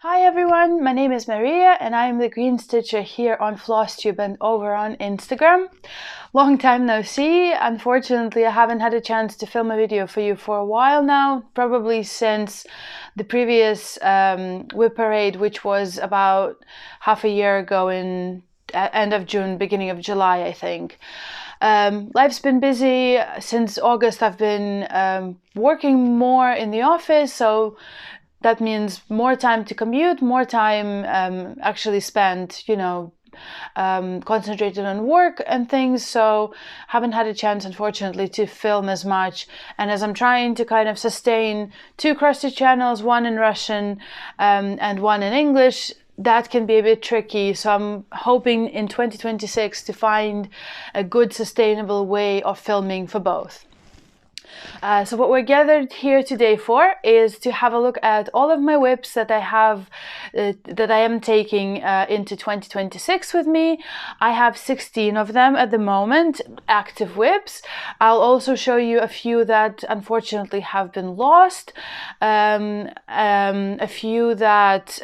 Hi everyone, my name is Maria and I am the Green Stitcher here on Flosstube and over on Instagram. Long time no see. Unfortunately, I haven't had a chance to film a video for you for a while now, probably since the previous WIP parade, which was about half a year ago in end of June, beginning of July, I think. Life's been busy. Since August I've been working more in the office, so that means more time to commute, more time actually spent, concentrated on work and things. So haven't had a chance, unfortunately, to film as much. And as I'm trying to kind of sustain two cross-stitch channels, one in Russian and one in English, that can be a bit tricky. So I'm hoping in 2026 to find a good sustainable way of filming for both. So what we're gathered here today for is to have a look at all of my WIPs that I have, that I am taking into 2026 with me. I have 16 of them at the moment, active WIPs. I'll also show you a few that unfortunately have been lost, a few that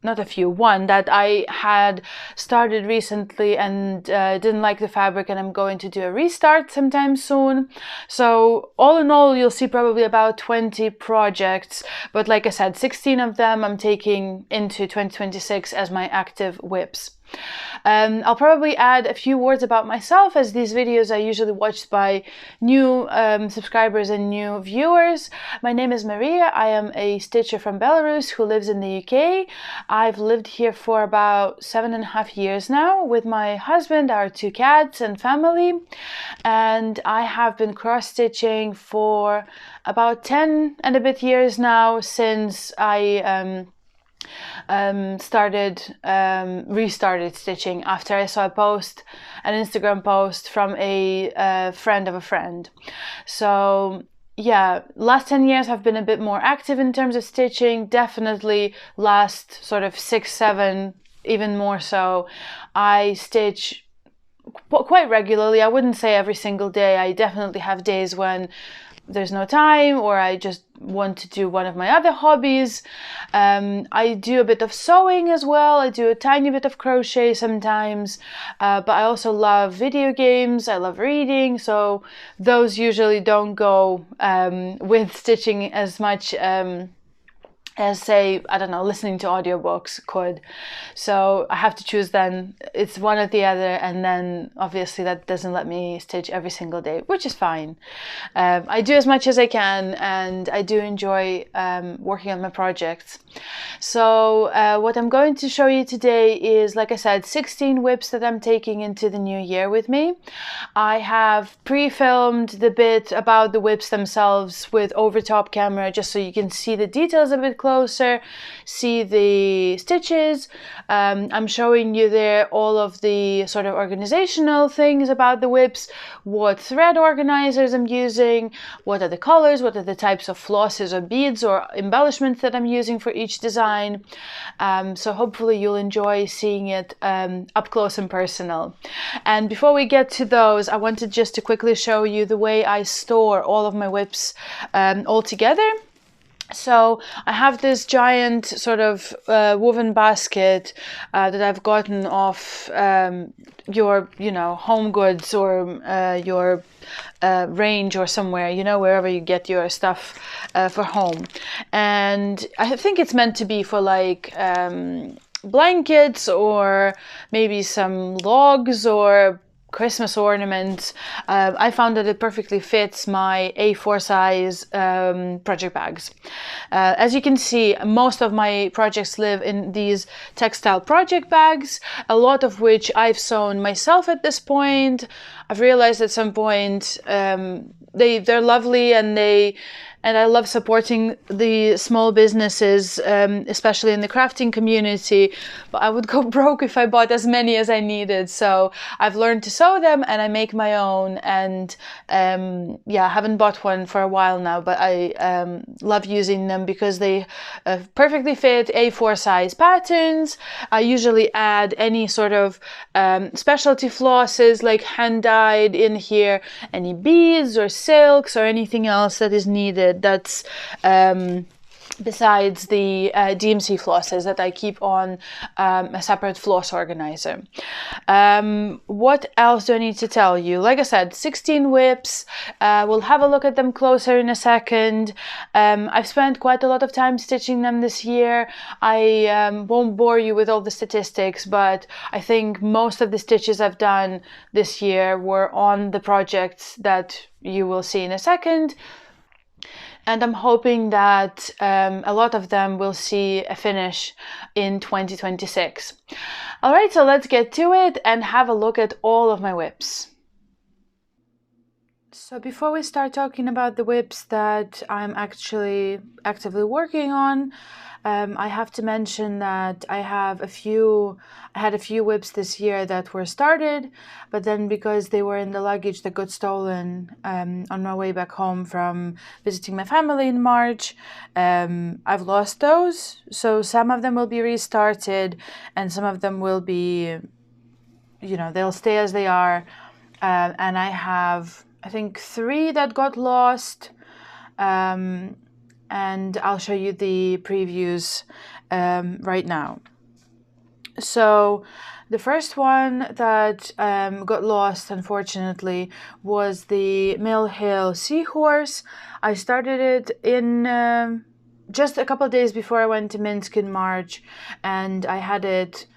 one that I had started recently and didn't like the fabric, and I'm going to do a restart sometime soon. So all in all, you'll see probably about 20 projects, but like I said, 16 of them I'm taking into 2026 as my active WIPs. I'll probably add a few words about myself, as these videos are usually watched by new subscribers and new viewers. My name is Maria. I am a stitcher from Belarus who lives in the UK. I've lived here for about 7.5 years now with my husband, our 2 cats and family, and I have been cross-stitching for about 10 and a bit years now, since I restarted stitching after I saw an Instagram post from a friend of a friend. So yeah, last 10 years have been a bit more active in terms of stitching. Definitely last sort of 6, 7, even more so. I stitch quite regularly. I wouldn't say every single day. I definitely have days when there's no time, or I just want to do one of my other hobbies. I do a bit of sewing as well. I do a tiny bit of crochet sometimes, but I also love video games. I love reading, so those usually don't go with stitching as much as, say, I don't know, listening to audiobooks could. So I have to choose then. It's one or the other, and then obviously that doesn't let me stitch every single day, which is fine. I do as much as I can, and I do enjoy working on my projects. So what I'm going to show you today is, like I said, 16 WIPs that I'm taking into the new year with me. I have pre-filmed the bit about the WIPs themselves with over-top camera, just so you can see the details a bit closer, see the stitches. I'm showing you there all of the sort of organizational things about the WIPs, what thread organizers I'm using, what are the colors, what are the types of flosses or beads or embellishments that I'm using for each design. So hopefully you'll enjoy seeing it up close and personal. And before we get to those, I wanted just to quickly show you the way I store all of my WIPs all together. So I have this giant sort of woven basket that I've gotten off your, Home Goods or your range or somewhere, wherever you get your stuff for home. And I think it's meant to be for like blankets or maybe some logs or Christmas ornaments. I found that it perfectly fits my A4 size project bags. As you can see, most of my projects live in these textile project bags, a lot of which I've sewn myself at this point. I've realized at some point they're lovely, and I love supporting the small businesses, especially in the crafting community, but I would go broke if I bought as many as I needed. So I've learned to sew them and I make my own, and yeah, I haven't bought one for a while now, but I love using them because they perfectly fit A4 size patterns. I usually add any sort of specialty flosses like hand dyed in here, any beads or silks or anything else that is needed. That's besides the DMC flosses that I keep on a separate floss organizer. What else do I need to tell you? Like I said, 16 WIPs. We'll have a look at them closer in a second. I've spent quite a lot of time stitching them this year. I won't bore you with all the statistics, but I think most of the stitches I've done this year were on the projects that you will see in a second. And I'm hoping that a lot of them will see a finish in 2026. All right, so let's get to it and have a look at all of my WIPs. So before we start talking about the WIPs that I'm actually actively working on, I have to mention that I had a few WIPs this year that were started, but then because they were in the luggage that got stolen on my way back home from visiting my family in March, I've lost those. So some of them will be restarted and some of them will be, they'll stay as they are. And I have, I think, 3 that got lost. And I'll show you the previews right now. So the first one that got lost, unfortunately, was the Mill Hill Seahorse. I started it in just a couple of days before I went to Minsk in March, and I had it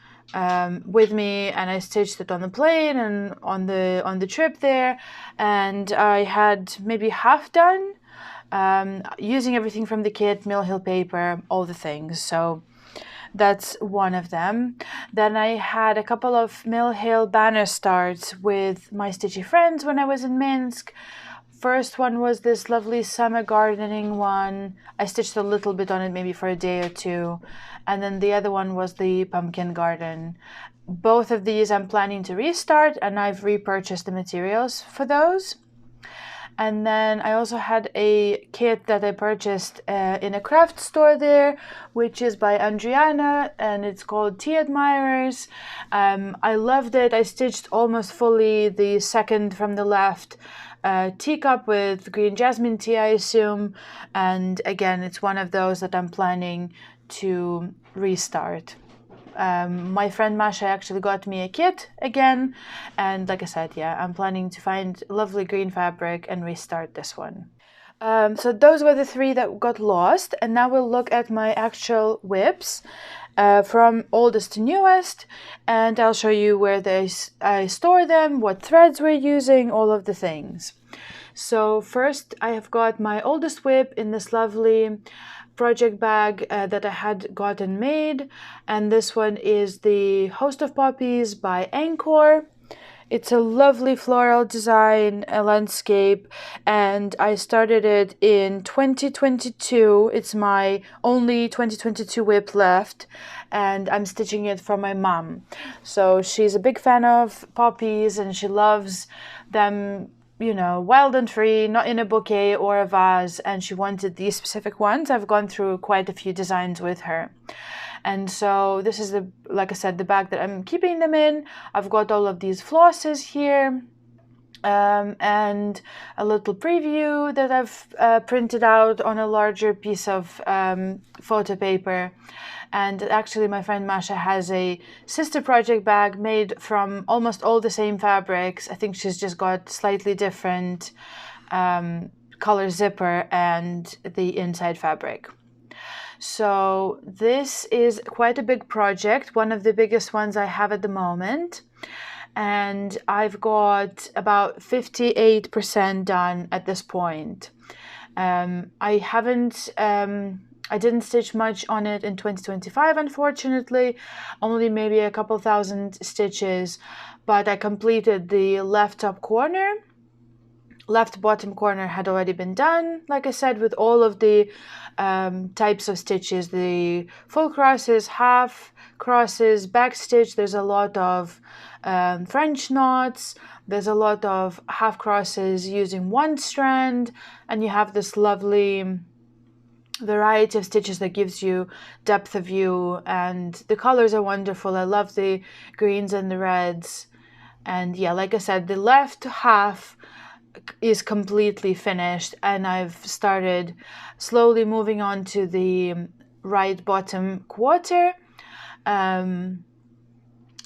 with me, and I stitched it on the plane and on the trip there, and I had maybe half done. Using everything from the kit, Mill Hill paper, all the things. So that's one of them. Then I had a couple of Mill Hill banner starts with my stitchy friends when I was in Minsk. First one was this lovely summer gardening one. I stitched a little bit on it maybe for a day or two. And then the other one was the pumpkin garden. Both of these I'm planning to restart, and I've repurchased the materials for those. And then I also had a kit that I purchased in a craft store there, which is by Andriana, and it's called Tea Admirers. I loved it. I stitched almost fully the second from the left teacup with green jasmine tea, I assume. And again, it's one of those that I'm planning to restart. My friend Masha actually got me a kit again, and like I said, yeah, I'm planning to find lovely green fabric and restart this one. So those were the 3 that got lost, and now we'll look at my actual WIPs from oldest to newest, and I'll show you where I store them, what threads we're using, all of the things. So first I have got my oldest WIP in this lovely project bag that I had gotten made, and this one is the Host of Poppies by Anchor. It's a lovely floral design, a landscape, and I started it in 2022. It's my only 2022 WIP left, and I'm stitching it for my mom. So she's a big fan of poppies and she loves them, wild and free, not in a bouquet or a vase, and she wanted these specific ones. I've gone through quite a few designs with her. And so this is like I said, the bag that I'm keeping them in. I've got all of these flosses here, and a little preview that I've printed out on a larger piece of photo paper. And actually my friend Masha has a sister project bag made from almost all the same fabrics. I think she's just got slightly different color zipper and the inside fabric. So this is quite a big project, one of the biggest ones I have at the moment. And I've got about 58% done at this point. I didn't stitch much on it in 2025, unfortunately, only maybe a couple thousand stitches, but I completed the left top corner. Left bottom corner had already been done, like I said, with all of the types of stitches, the full crosses, half crosses, back stitch. There's a lot of French knots. There's a lot of half crosses using one strand, and you have this lovely variety of stitches that gives you depth of view, and the colors are wonderful. I love the greens and the reds. And yeah, like I said, the left half is completely finished, and I've started slowly moving on to the right bottom quarter.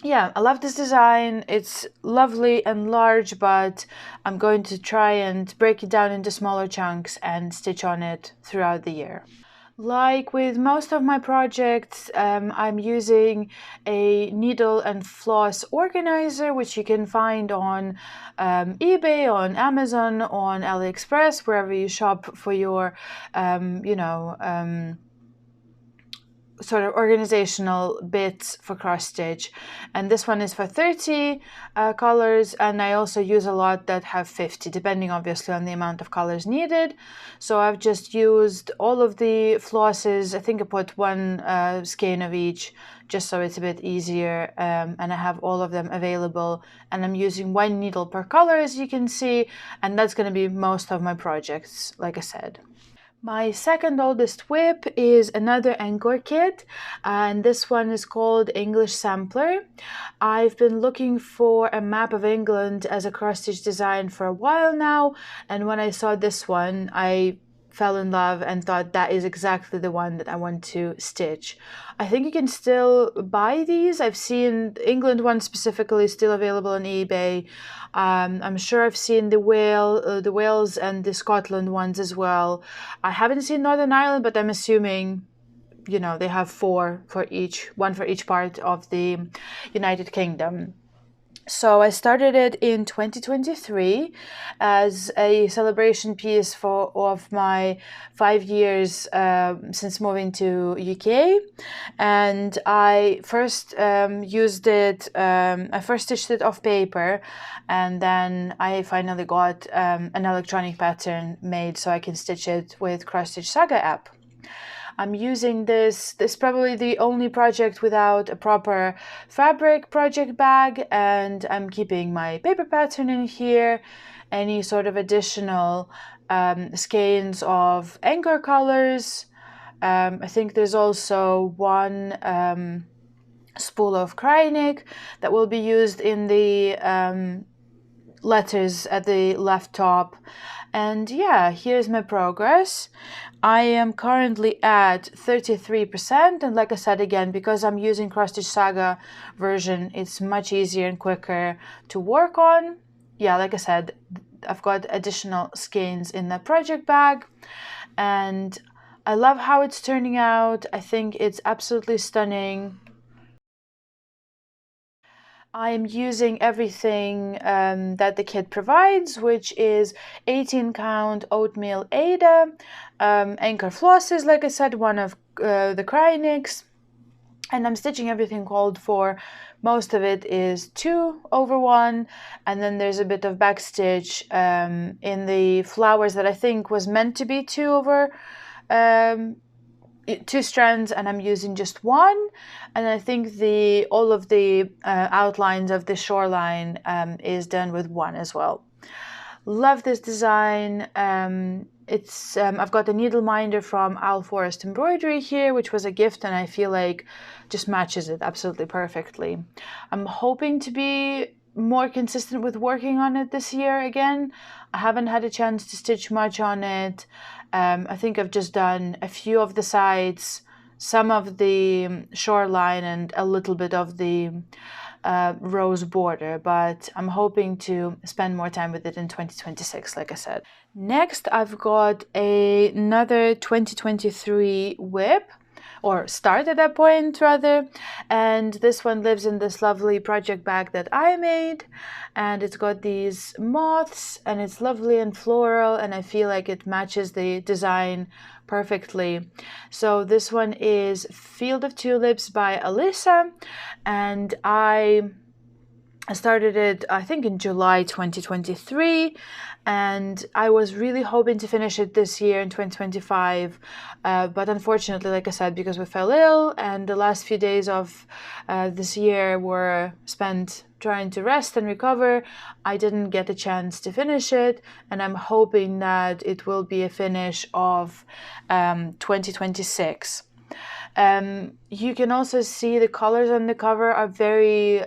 Yeah, I love this design. It's lovely and large, but I'm going to try and break it down into smaller chunks and stitch on it throughout the year. Like with most of my projects, I'm using a needle and floss organizer, which you can find on eBay, on Amazon, on AliExpress, wherever you shop for your, sort of organizational bits for cross stitch. And this one is for 30 colors, and I also use a lot that have 50, depending obviously on the amount of colors needed. So I've just used all of the flosses. I think I put one skein of each, just so it's a bit easier, and I have all of them available, and I'm using one needle per color, as you can see, and that's going to be most of my projects, like I said. My second oldest WIP is another Angkor kit, and this one is called English Sampler. I've been looking for a map of England as a cross-stitch design for a while now, and when I saw this one, I fell in love and thought that is exactly the one that I want to stitch. I think you can still buy these. I've seen England one specifically still available on eBay. I'm sure I've seen the Wales and the Scotland ones as well. I haven't seen Northern Ireland, but I'm assuming, you know, they have one for each part of the United Kingdom. So I started it in 2023 as a celebration piece of my 5 years since moving to UK, and I first used it. I first stitched it off paper, and then I finally got an electronic pattern made so I can stitch it with Cross Stitch Saga app. I'm using this is probably the only project without a proper fabric project bag, and I'm keeping my paper pattern in here, any sort of additional skeins of Angkor colors. I think there's also one spool of Krynic that will be used in the letters at the left top. And yeah, here's my progress. I am currently at 33%, and like I said again, because I'm using Cross Stitch Saga version, it's much easier and quicker to work on. Yeah, like I said, I've got additional skeins in the project bag, and I love how it's turning out. I think it's absolutely stunning. I am using everything that the kit provides, which is 18 count oatmeal Ada, Angkor flosses, like I said, one of the Krynics, and I'm stitching everything called for. Most of it is 2/1, and then there's a bit of backstitch in the flowers that I think was meant to be 2 strands, and I'm using just one, and I think all of the outlines of the shoreline is done with one as well. Love this design. I've got a needle minder from Owl Forest Embroidery here, which was a gift, and I feel like just matches it absolutely perfectly. I'm hoping to be more consistent with working on it this year again. I haven't had a chance to stitch much on it. I think I've just done a few of the sides, some of the shoreline, and a little bit of the rose border, but I'm hoping to spend more time with it in 2026, like I said. Next, I've got another 2023 WIP, or start at that point rather, and this one lives in this lovely project bag that I made, and it's got these moths, and it's lovely and floral, and I feel like it matches the design perfectly. So this one is Field of Tulips by Alyssa, and I started it, I think, in July 2023, and I was really hoping to finish it this year in 2025, but unfortunately, like I said, because we fell ill and the last few days of this year were spent trying to rest and recover, I didn't get a chance to finish it, and I'm hoping that it will be a finish of 2026. You can also see the colors on the cover are very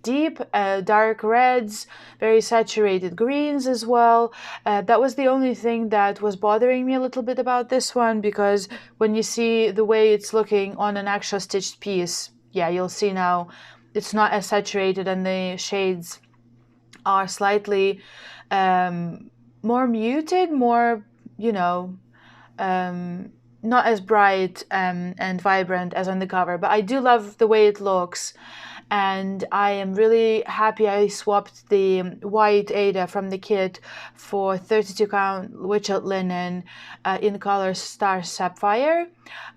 deep, dark reds, very saturated greens as well. That was the only thing that was bothering me a little bit about this one, because when you see the way it's looking on an actual stitched piece, yeah, you'll see now it's not as saturated and the shades are slightly more muted, more, you know, not as bright and vibrant as on the cover, but I do love the way it looks. And I am really happy I swapped the white Ada from the kit for 32 count Witchet linen in color Star Sapphire.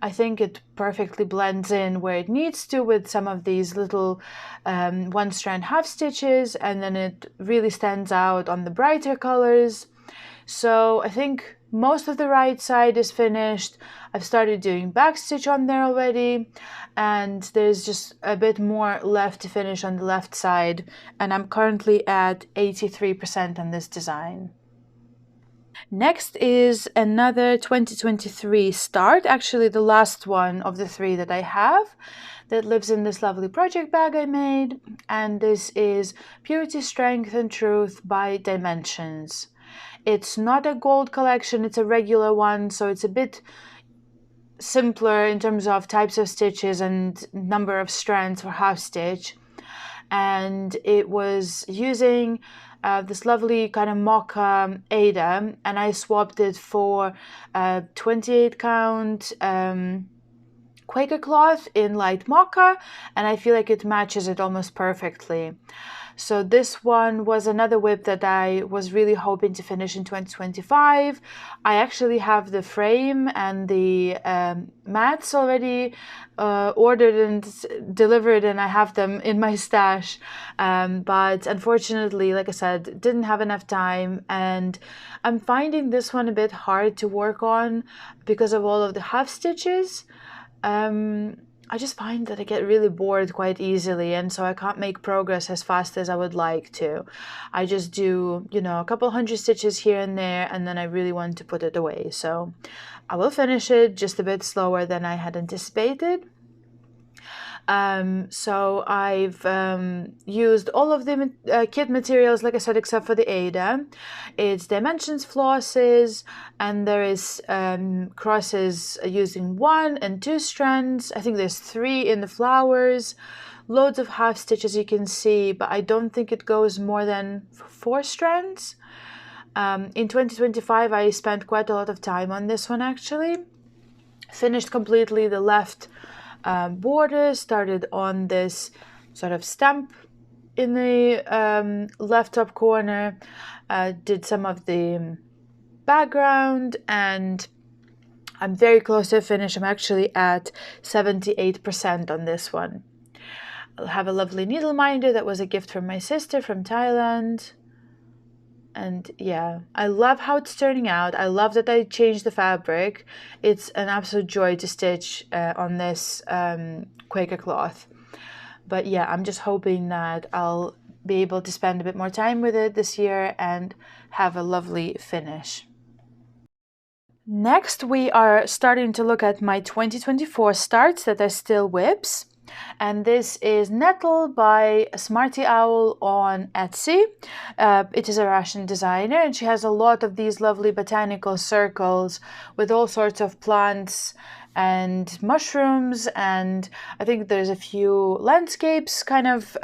I think it perfectly blends in where it needs to with some of these little one strand half stitches, and then it really stands out on the brighter colors. So I think most of the right side is finished. I've started doing backstitch on there already, and there's just a bit more left to finish on the left side, and I'm currently at 83% on this design. Next is another 2023 start, actually the last one of the 3 that I have, that lives in this lovely project bag I made, and this is Purity, Strength and Truth by Dimensions. It's not a gold collection, it's a regular one, so it's a bit simpler in terms of types of stitches and number of strands for half stitch. And it was using this lovely kind of mocha Ada, and I swapped it for 28 count Quaker cloth in light mocha, and I feel like it matches it almost perfectly. So this one was another WIP that I was really hoping to finish in 2025. I actually have the frame and the mats already ordered and delivered, and I have them in my stash. But unfortunately, like I said, didn't have enough time, and I'm finding this one a bit hard to work on because of all of the half stitches. I just find that I get really bored quite easily, and so I can't make progress as fast as I would like to. I just do, you know, a couple hundred stitches here and there, and then I really want to put it away. So I will finish it just a bit slower than I had anticipated. So I've used all of the kit materials, like I said, except for the Ada. It's Dimensions flosses, and there is crosses using 1 and 2 strands. I think there's 3 in the flowers. Loads of half stitches you can see, but I don't think it goes more than 4 strands. In 2025, I spent quite a lot of time on this one actually. Finished completely the left border, started on this sort of stamp in the left top corner, did some of the background, and I'm very close to a finish. I'm actually at 78% on this one. I'll have a lovely needle minder that was a gift from my sister from Thailand. And yeah, I love how it's turning out. I love that I changed the fabric. It's an absolute joy to stitch on this Quaker cloth. But yeah, I'm just hoping that I'll be able to spend a bit more time with it this year and have a lovely finish. Next, we are starting to look at my 2024 starts that are still WIPs. And this is Nettle by Smarty Owl on Etsy. It is a Russian designer, and she has a lot of these lovely botanical circles with all sorts of plants and mushrooms, and I think there's a few landscapes kind of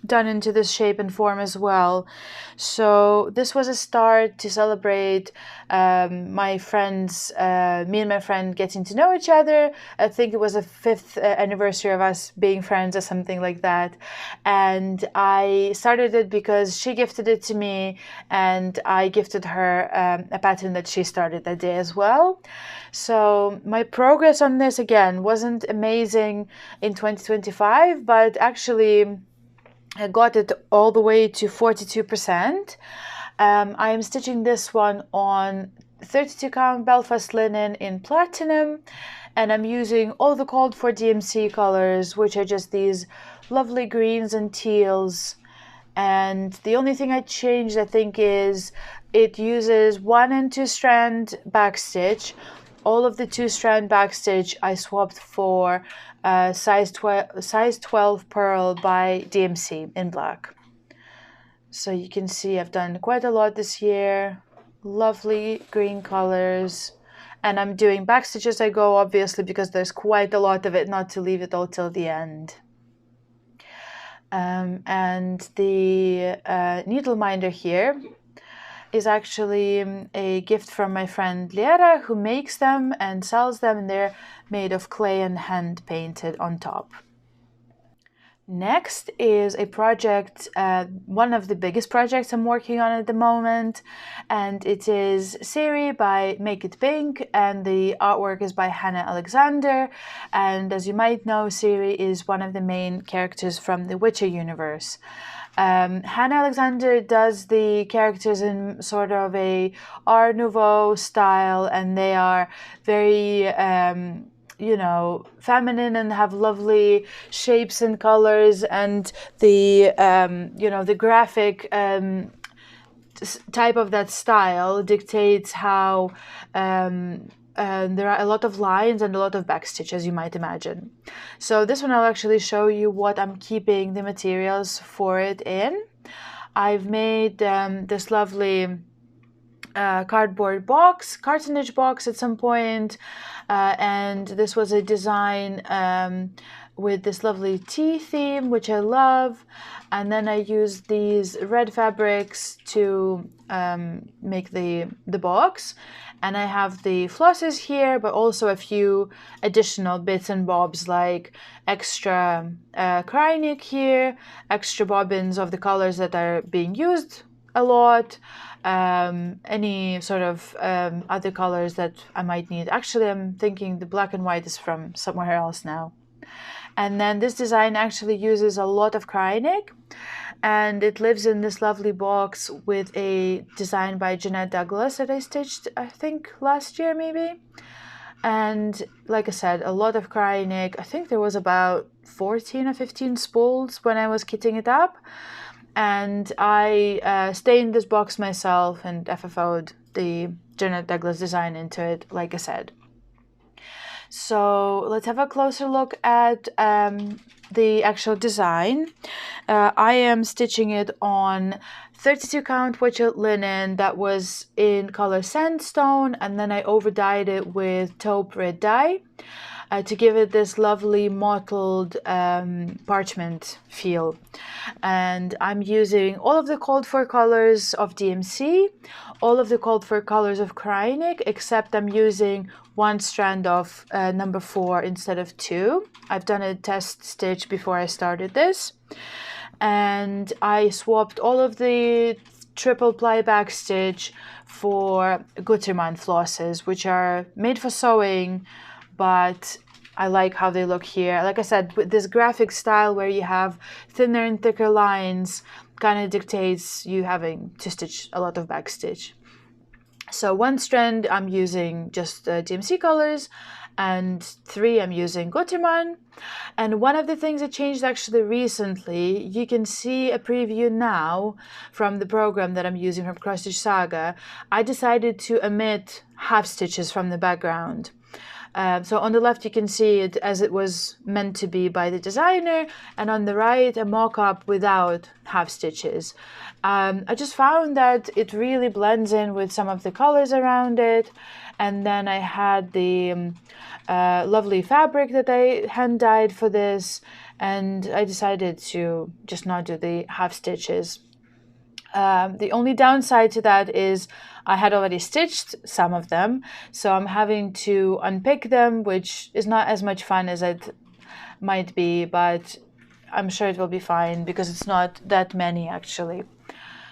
done into this shape and form as well. So this was a start to celebrate my friends, me and my friend getting to know each other. I think it was the 5th anniversary of us being friends or something like that. And I started it because she gifted it to me, and I gifted her a pattern that she started that day as well. So my progress on this again wasn't amazing in 2025, but actually I got it all the way to 42%. I am stitching this one on 32 count Belfast linen in platinum, and I'm using all the called for DMC colors, which are just these lovely greens and teals. And the only thing I changed, I think, is it uses 1 and 2 strand backstitch, all of the 2-strand backstitch I swapped for size 12 pearl by DMC in black. So you can see I've done quite a lot this year. Lovely green colors. And I'm doing backstitch as I go, obviously, because there's quite a lot of it, not to leave it all till the end. And the needle minder here is actually a gift from my friend Liera, who makes them and sells them, and they're made of clay and hand painted on top. Next is a project, one of the biggest projects I'm working on at the moment, and it is Siri by Make It Pink, and the artwork is by Hannah Alexander. And as you might know, Siri is one of the main characters from the Witcher universe. Hannah Alexander does the characters in sort of a Art Nouveau style, and they are very you know, feminine and have lovely shapes and colors, and the you know, the graphic type of that style dictates how there are a lot of lines and a lot of backstitch, as you might imagine. So this one I'll actually show you what I'm keeping the materials for it in. I've made this lovely cardboard box, cartonage box at some point, and this was a design with this lovely tea theme, which I love. And then I used these red fabrics to make the box. And I have the flosses here, but also a few additional bits and bobs, like extra Krynic here, extra bobbins of the colors that are being used a lot, any sort of other colors that I might need. Actually, I'm thinking the black and white is from somewhere else now. And then this design actually uses a lot of Krynic, and it lives in this lovely box with a design by Jeanette Douglas that I stitched, I think, last year maybe. And like I said, a lot of Krynic. I think there was about 14 or 15 spools when I was kitting it up. And I stained this box myself and FFO'd the Jeanette Douglas design into it, like I said. So let's have a closer look at the actual design. I am stitching it on 32 count Witcher linen that was in color sandstone, and then I over dyed it with taupe red dye to give it this lovely mottled parchment feel. And I'm using all of the called for colors of DMC, all of the called for colors of Krynic, except I'm using one strand of number 4 instead of 2. I've done a test stitch before I started this. And I swapped all of the triple ply backstitch for Gutermann flosses, which are made for sewing, but I like how they look here. Like I said, with this graphic style where you have thinner and thicker lines kind of dictates you having to stitch a lot of backstitch. So one strand I'm using just DMC colors, and 3 I'm using Gutermann. And one of the things that changed actually recently, you can see a preview now from the program that I'm using from Cross Stitch Saga. I decided to omit half stitches from the background. So on the left you can see it as it was meant to be by the designer, and on the right a mock-up without half stitches. I just found that it really blends in with some of the colors around it. And then I had the lovely fabric that I hand dyed for this, and I decided to just not do the half stitches. The only downside to that is I had already stitched some of them, so I'm having to unpick them, which is not as much fun as it might be, but I'm sure it will be fine because it's not that many actually.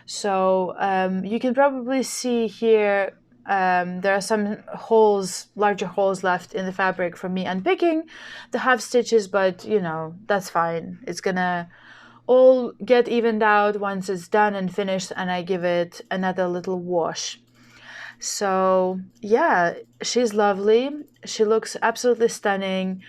So you can probably see here there are some holes, larger holes left in the fabric from me unpicking the half stitches, but you know, that's fine. It's gonna all get evened out once it's done and finished, and I give it another little wash. So yeah, she's lovely. She looks absolutely stunning.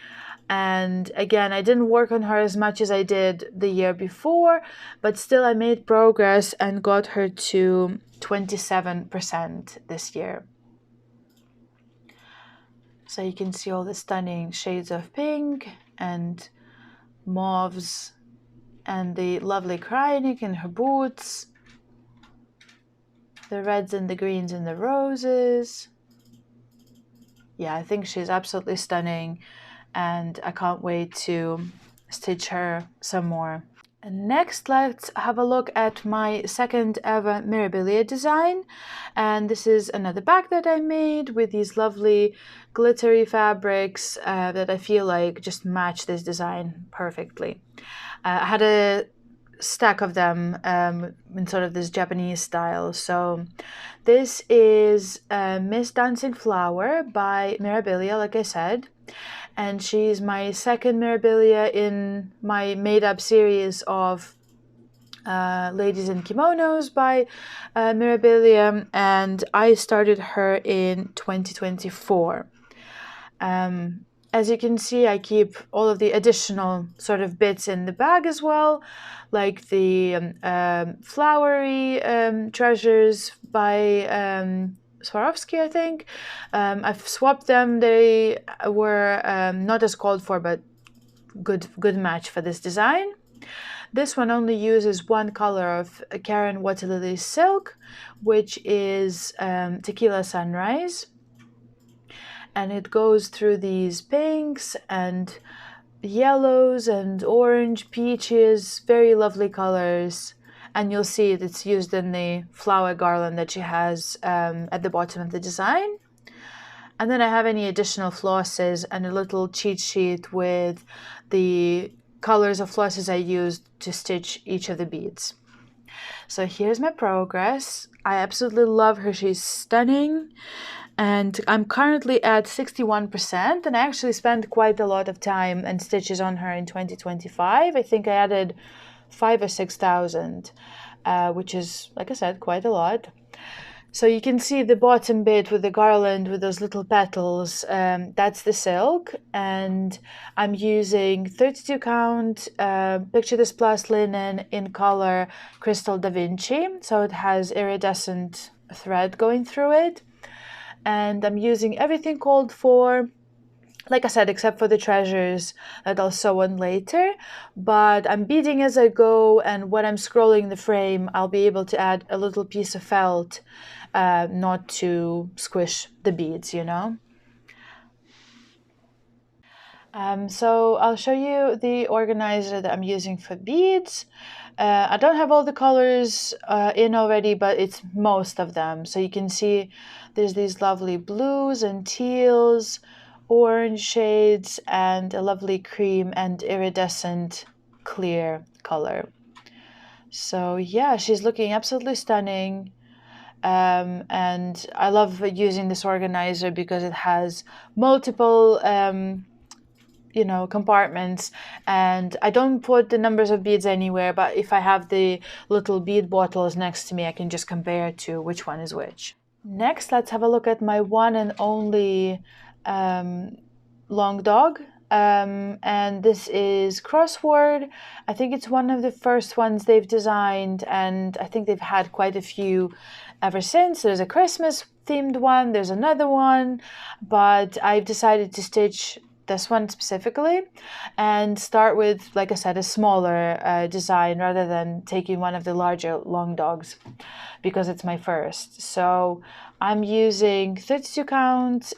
And again, I didn't work on her as much as I did the year before, but still I made progress and got her to 27% this year. So you can see all the stunning shades of pink and mauves and the lovely cryonic in her boots, the reds and the greens and the roses. Yeah, I think she's absolutely stunning and I can't wait to stitch her some more. And next, let's have a look at my second ever Mirabilia design. And this is another bag that I made with these lovely glittery fabrics that I feel like just match this design perfectly. I had a stack of them in sort of this Japanese style. So this is Miss Dancing Flower by Mirabilia, like I said. And she's my second Mirabilia in my made-up series of Ladies in Kimonos by Mirabilia, and I started her in 2024. As you can see, I keep all of the additional sort of bits in the bag as well, like the flowery treasures by Swarovski, I think. I've swapped them. They were not as called for, but good match for this design. This one only uses one color of Karen Waterlily silk, which is Tequila Sunrise. And it goes through these pinks and yellows and orange, peaches, very lovely colors. And you'll see it's used in the flower garland that she has at the bottom of the design. And then I have any additional flosses and a little cheat sheet with the colors of flosses I used to stitch each of the beads. So here's my progress. I absolutely love her. She's stunning. And I'm currently at 61%, and I actually spent quite a lot of time and stitches on her in 2025. I think I added 5,000 or 6,000, which is, like I said, quite a lot. So you can see the bottom bit with the garland with those little petals, that's the silk, and I'm using 32 count Picture This Plus linen in color Crystal Da Vinci, so it has iridescent thread going through it. And I'm using everything called for, like I said, except for the treasures that I'll sew on later. But I'm beading as I go, and when I'm scrolling the frame, I'll be able to add a little piece of felt, not to squish the beads, you know. So I'll show you the organizer that I'm using for beads. I don't have all the colors in already, but it's most of them. So you can see there's these lovely blues and teals, orange shades, and a lovely cream and iridescent clear color. So yeah, she's looking absolutely stunning. And I love using this organizer because it has multiple compartments, and I don't put the numbers of beads anywhere, but if I have the little bead bottles next to me, I can just compare to which one is which. Next, let's have a look at my one and only long dog, and this is Crossword. I think it's one of the first ones they've designed, and I think they've had quite a few ever since. There's a Christmas themed one, there's another one, but I've decided to stitch this one specifically and start with, like I said, a smaller design rather than taking one of the larger long dogs because it's my first. So I'm using 32 count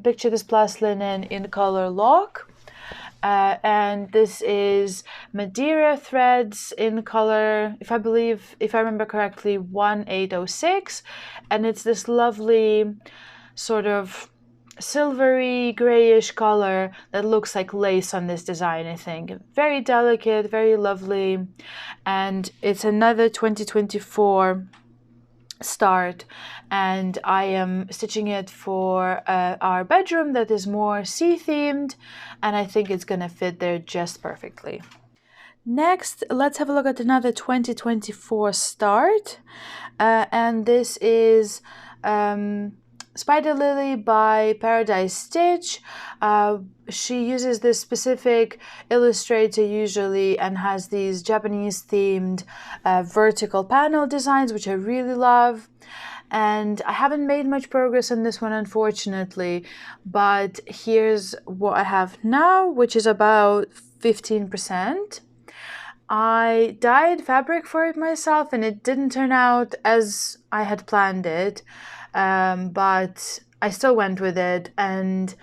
Picture This Plus linen in color Lock, and this is Madeira threads in color, if I remember correctly, 1806, and it's this lovely sort of silvery grayish color that looks like lace on this design. I think very delicate, very lovely, and it's another 2024 start, and I am stitching it for our bedroom that is more sea themed, and I think it's gonna fit there just perfectly. Next, let's have a look at another 2024 start, and this is Spider Lily by Paradise Stitch. She uses this specific illustrator usually and has these Japanese themed vertical panel designs, which I really love. and I haven't made much progress on this one, unfortunately, but here's what I have now, which is about 15%. I dyed fabric for it myself, and it didn't turn out as I had planned it, but I still went with it, and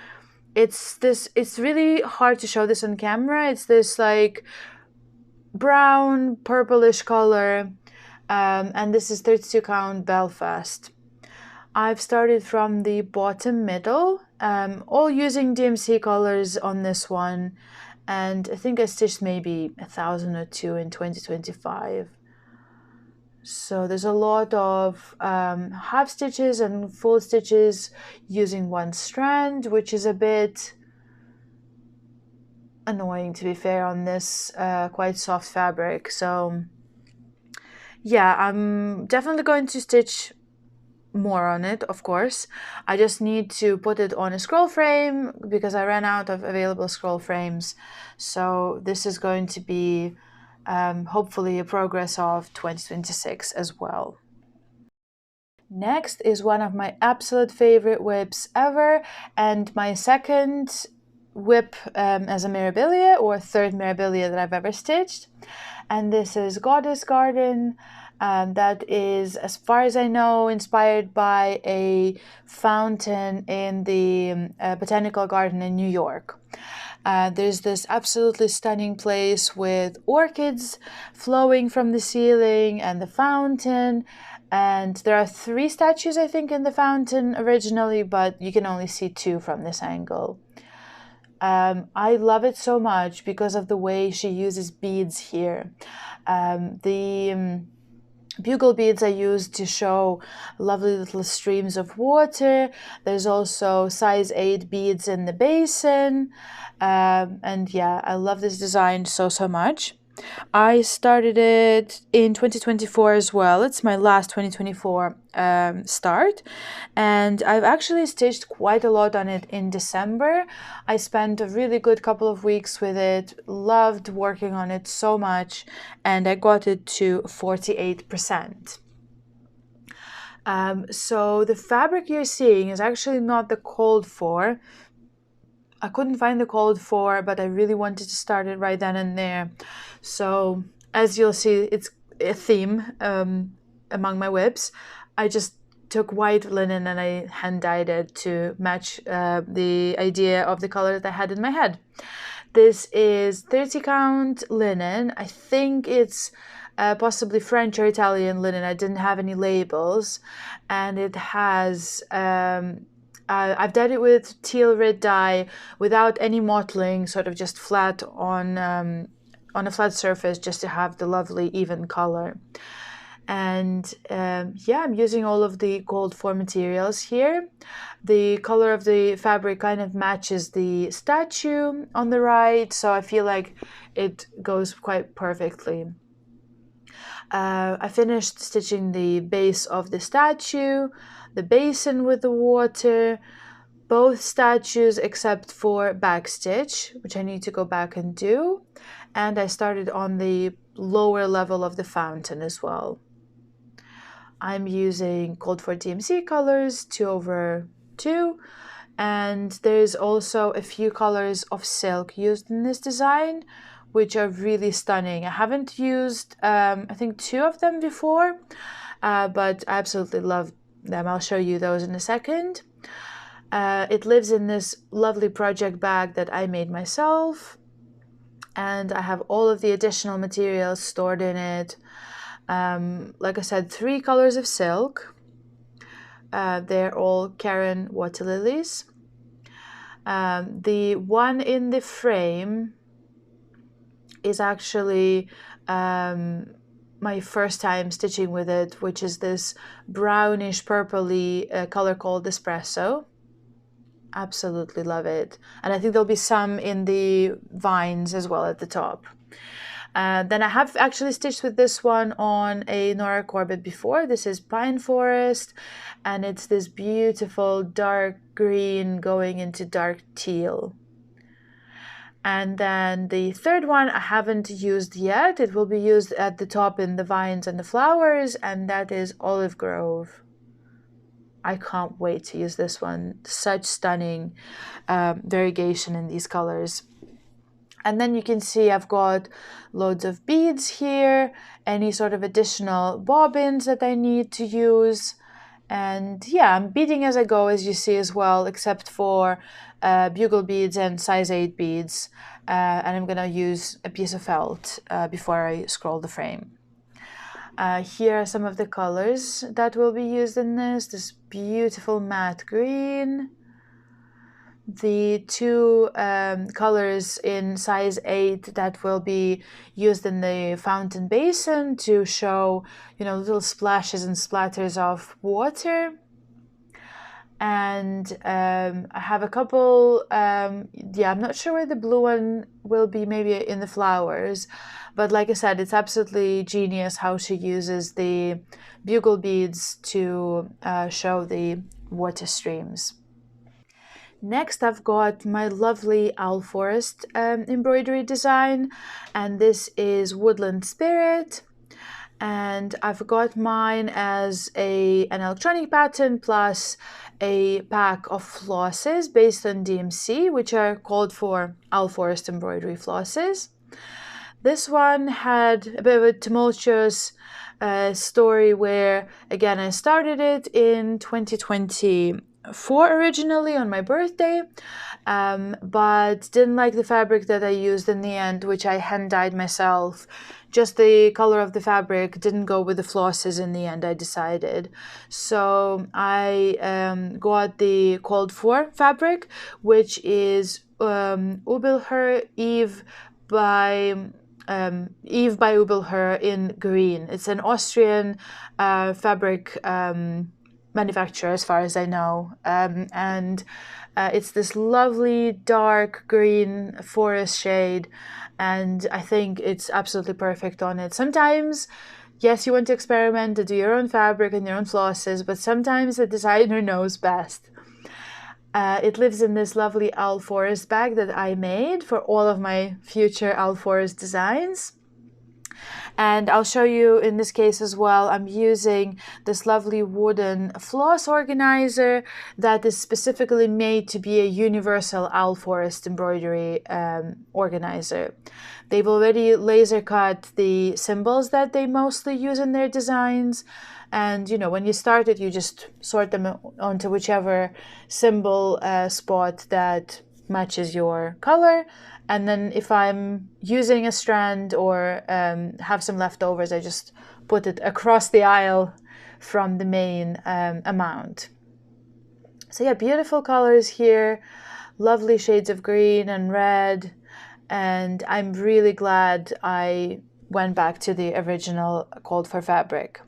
it's really hard to show this on camera. It's this like brown purplish color, and this is 32 count Belfast. I've started from the bottom middle, all using DMC colors on this one, and I think I stitched maybe 1,000 or two in 2025. So there's a lot of half stitches and full stitches using one strand, which is a bit annoying, to be fair, on this quite soft fabric. So yeah, I'm definitely going to stitch more on it, of course. I just need to put it on a scroll frame because I ran out of available scroll frames. So this is going to be hopefully a progress of 2026 as well. Next is one of my absolute favorite WIPs ever, and my second WIP as a Mirabilia, or third Mirabilia that I've ever stitched. And this is Goddess Garden. That is, as far as I know, inspired by a fountain in the Botanical Garden in New York. There's this absolutely stunning place with orchids flowing from the ceiling and the fountain. And there are 3 statues, I think, in the fountain originally, but you can only see 2 from this angle. I love it so much because of the way she uses beads here. The bugle beads I used to show lovely little streams of water. There's also size 8 beads in the basin. And yeah, I love this design so much. I started it in 2024 as well. It's my last 2024 start, and I've actually stitched quite a lot on it in December. I spent a really good couple of weeks with it, loved working on it so much, and I got it to 48%. So the fabric you're seeing is actually not the called for. I couldn't find the called for, but I really wanted to start it right then and there. So as you'll see, it's a theme among my WIPs. I just took white linen and I hand dyed it to match the idea of the color that I had in my head. This is 30 count linen. I think it's possibly French or Italian linen. I didn't have any labels, and it has I've dyed it with teal red dye without any mottling, sort of just flat on a flat surface, just to have the lovely even color. And yeah, I'm using all of the called for materials here. The color of the fabric kind of matches the statue on the right, so I feel like it goes quite perfectly. I finished stitching the base of the statue, the basin with the water, both statues except for backstitch, which I need to go back and do. And I started on the lower level of the fountain as well. I'm using called for DMC colors 2/2, and there's also a few colors of silk used in this design, which are really stunning. I haven't used, I think, 2 of them before, but I absolutely love them. I'll show you those in a second. It lives in this lovely project bag that I made myself, and I have all of the additional materials stored in it. Like I said, 3 colors of silk. They're all Karen water lilies. The one in the frame is actually my first time stitching with it, which is this brownish purpley color called espresso. Absolutely love it. And I think there'll be some in the vines as well at the top. Then I have actually stitched with this one on a Nora Corbett before. This is Pine Forest, and it's this beautiful dark green going into dark teal. And then the third one I haven't used yet. It will be used at the top in the vines and the flowers, and that is Olive Grove. I can't wait to use this one. Such stunning variegation in these colors. And then you can see I've got loads of beads here, any sort of additional bobbins that I need to use. And yeah, I'm beading as I go, as you see as well, except for bugle beads and size 8 beads. And I'm gonna use a piece of felt before I scroll the frame. Here are some of the colors that will be used in this beautiful matte green, the two colors in size 8 that will be used in the fountain basin to show, you know, little splashes and splatters of water. And I have a couple, yeah, I'm not sure where the blue one will be, maybe in the flowers, but like I said, it's absolutely genius how she uses the bugle beads to show the water streams. Next, I've got my lovely owl forest embroidery design, and this is Woodland Spirit. And I've got mine as an electronic pattern plus a pack of flosses based on DMC, which are called for owl forest embroidery flosses. This one had a bit of a tumultuous story where, again, I started it in 2024 originally on my birthday, but didn't like the fabric that I used in the end, which I hand dyed myself. Just the color of the fabric didn't go with the flosses in the end, I decided. So I got the called for fabric, which is Ubelher Eve by Ubelher in green. It's an Austrian fabric manufacturer, as far as I know, and it's this lovely dark green forest shade, and I think it's absolutely perfect on it. Sometimes, yes, you want to experiment and do your own fabric and your own flosses, but sometimes the designer knows best. It lives in this lovely owl forest bag that I made for all of my future owl forest designs. And I'll show you in this case as well, I'm using this lovely wooden floss organizer that is specifically made to be a universal owl forest embroidery organizer. They've already laser cut the symbols that they mostly use in their designs. And, you know, when you start it, you just sort them onto whichever symbol spot that matches your color. And then if I'm using a strand or have some leftovers, I just put it across the aisle from the main amount. So yeah, beautiful colors here, lovely shades of green and red. And I'm really glad I went back to the original called for fabric.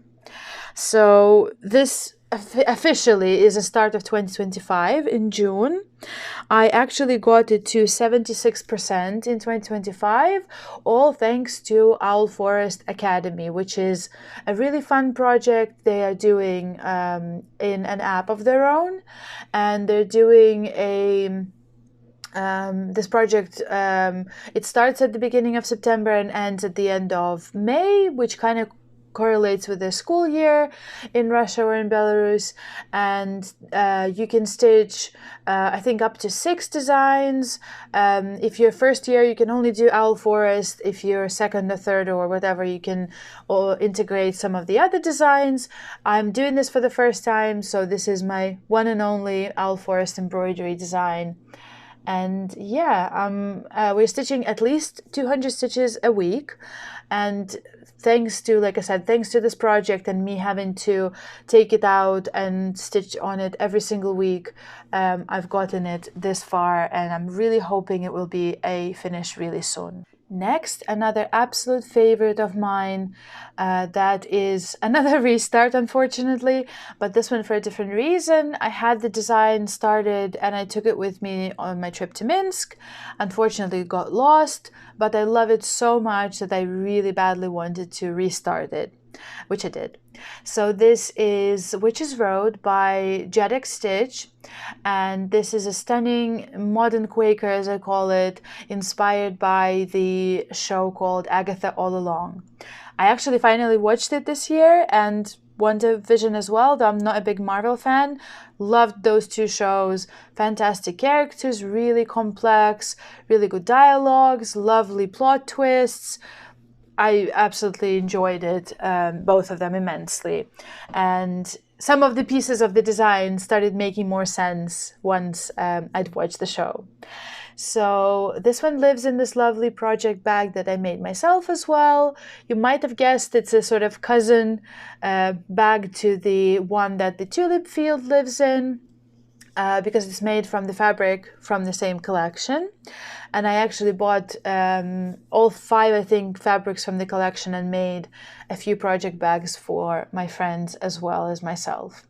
So this officially is the start of 2025 in June. I actually got it to 76% in 2025, all thanks to Owl Forest Academy, which is a really fun project they are doing in an app of their own. And they're doing this project, it starts at the beginning of September and ends at the end of May, which kind of correlates with the school year in Russia or in Belarus. And you can stitch, I think, up to 6 designs. If you're first year, you can only do Owl Forest. If you're second or third or whatever, you can integrate some of the other designs. I'm doing this for the first time, so this is my one and only Owl Forest embroidery design. And yeah, we're stitching at least 200 stitches a week. And thanks to, like I said, thanks to this project and me having to take it out and stitch on it every single week, I've gotten it this far, and I'm really hoping it will be a finish really soon. Next, another absolute favorite of mine, that is another restart, unfortunately, but this one for a different reason. I had the design started and I took it with me on my trip to Minsk. Unfortunately, it got lost, but I love it so much that I really badly wanted to restart it, which I did. So this is Witch's Road by Jedek Stitch, and this is a stunning modern Quaker, as I call it, inspired by the show called Agatha All Along. I actually finally watched it this year, and WandaVision as well, though I'm not a big Marvel fan. Loved those two shows. Fantastic characters, really complex, really good dialogues, lovely plot twists. I absolutely enjoyed it, both of them immensely. And some of the pieces of the design started making more sense once I'd watched the show. So this one lives in this lovely project bag that I made myself as well. You might have guessed it's a sort of cousin bag to the one that the tulip field lives in. Because it's made from the fabric from the same collection. And I actually bought all 5, I think, fabrics from the collection and made a few project bags for my friends as well as myself.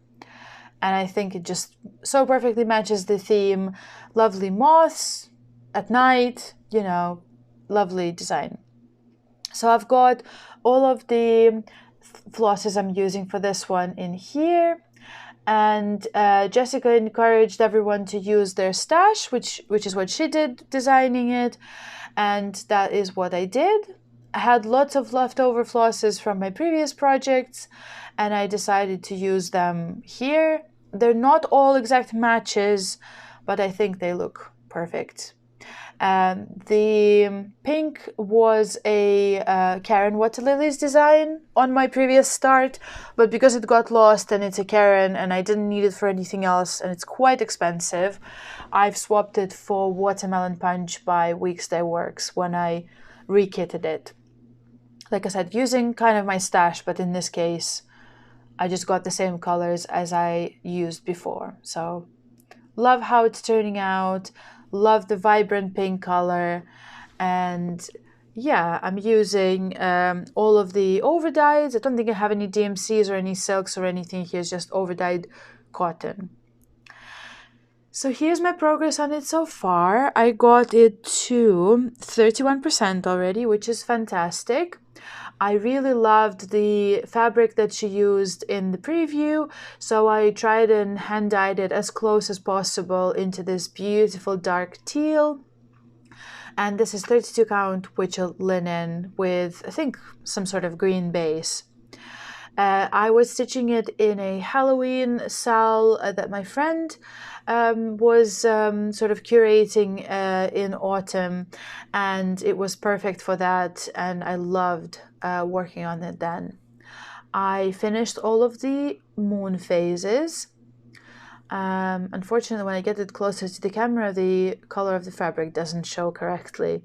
And I think it just so perfectly matches the theme. Lovely moths at night, you know, lovely design. So I've got all of the flosses I'm using for this one in here. And Jessica encouraged everyone to use their stash, which is what she did designing it, and that is what I did. I had lots of leftover flosses from my previous projects, and I decided to use them here. They're not all exact matches, but I think they look perfect. The pink was a Karen Water Lilies design on my previous start, but because it got lost and it's a Karen and I didn't need it for anything else and it's quite expensive, I've swapped it for Watermelon Punch by Weeks Day Works when I rekitted it. Like I said, using kind of my stash, but in this case, I just got the same colors as I used before. So love how it's turning out. Love the vibrant pink color, and yeah, I'm using all of the overdyes. I don't think I have any DMCs or any silks or anything here. It's just overdyed cotton. So here's my progress on it so far. I got it to 31% already, which is fantastic. I really loved the fabric that she used in the preview, so I tried and hand dyed it as close as possible into this beautiful dark teal. And this is 32 count Witchell linen with, I think, some sort of green base. I was stitching it in a Halloween sal that my friend was sort of curating in autumn, and it was perfect for that, and I loved working on it then. I finished all of the moon phases. Unfortunately, when I get it closer to the camera, the color of the fabric doesn't show correctly.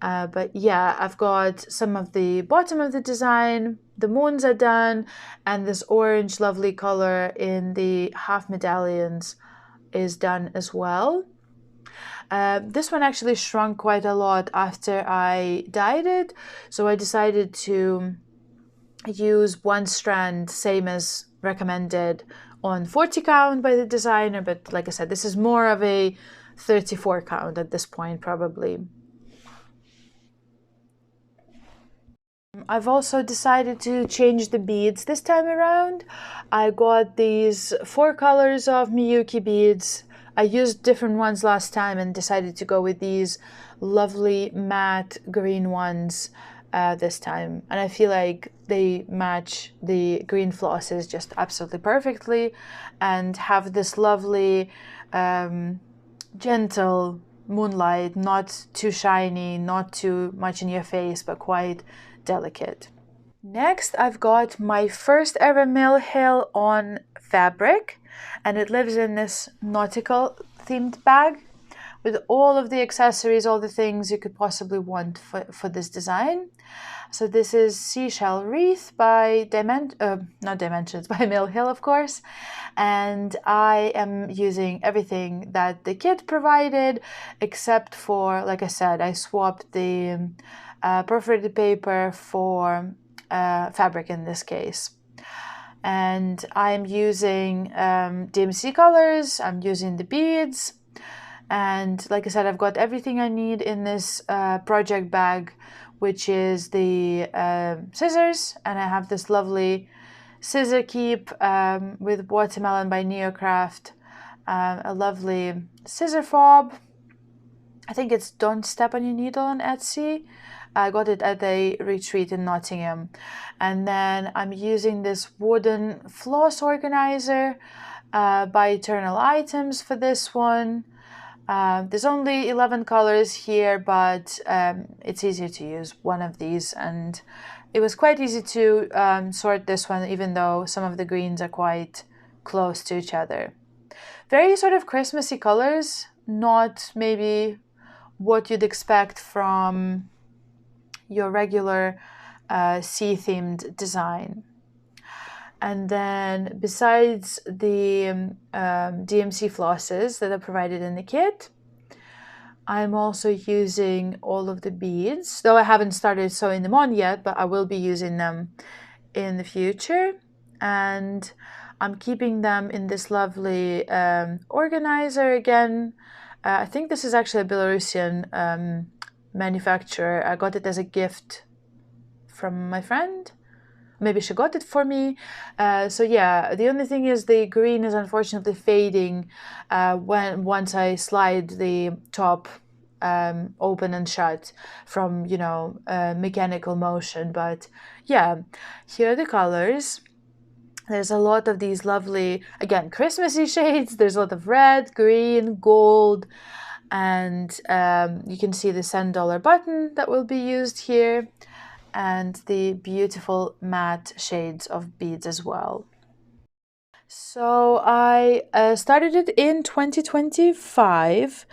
But yeah, I've got some of the bottom of the design, the moons are done, and this orange lovely color in the half medallions is done as well. This one actually shrunk quite a lot after I dyed it, so I decided to use one strand, same as recommended, on 40 count by the designer, but like I said, this is more of a 34 count at this point probably. I've also decided to change the beads this time around. I got these 4 colors of Miyuki beads. I used different ones last time and decided to go with these lovely matte green ones this time. And I feel like they match the green flosses just absolutely perfectly and have this lovely gentle moonlight, not too shiny, not too much in your face, but quite delicate. Next, I've got my first ever Mill Hill on fabric, and it lives in this nautical themed bag with all of the accessories, all the things you could possibly want for this design. So this is Seashell Wreath by not Dimensions, by Mill Hill, of course. And I am using everything that the kit provided, except for, like I said, I swapped the perforated paper for fabric in this case. And I'm using DMC colors, I'm using the beads, and like I said, I've got everything I need in this project bag, which is the scissors, and I have this lovely scissor keep with Watermelon by Neocraft, a lovely scissor fob. I think it's Don't Step on Your Needle on Etsy. I got it at a retreat in Nottingham. And then I'm using this wooden floss organizer by Eternal Items for this one. There's only 11 colors here, but it's easier to use one of these, and it was quite easy to sort this one, even though some of the greens are quite close to each other. Very sort of Christmassy colors, not maybe what you'd expect from your regular sea-themed design. And then besides the DMC flosses that are provided in the kit, I'm also using all of the beads, though I haven't started sewing them on yet, but I will be using them in the future. And I'm keeping them in this lovely organizer again. I think this is actually a Belarusian manufacturer. I got it as a gift from my friend. Maybe she got it for me. So yeah, the only thing is the green is unfortunately fading once I slide the top open and shut from, you know, mechanical motion. But yeah, here are the colors. There's a lot of these lovely, again, Christmassy shades. There's a lot of red, green, gold, and you can see the $10 button that will be used here, and the beautiful matte shades of beads as well. So I started it in 2025,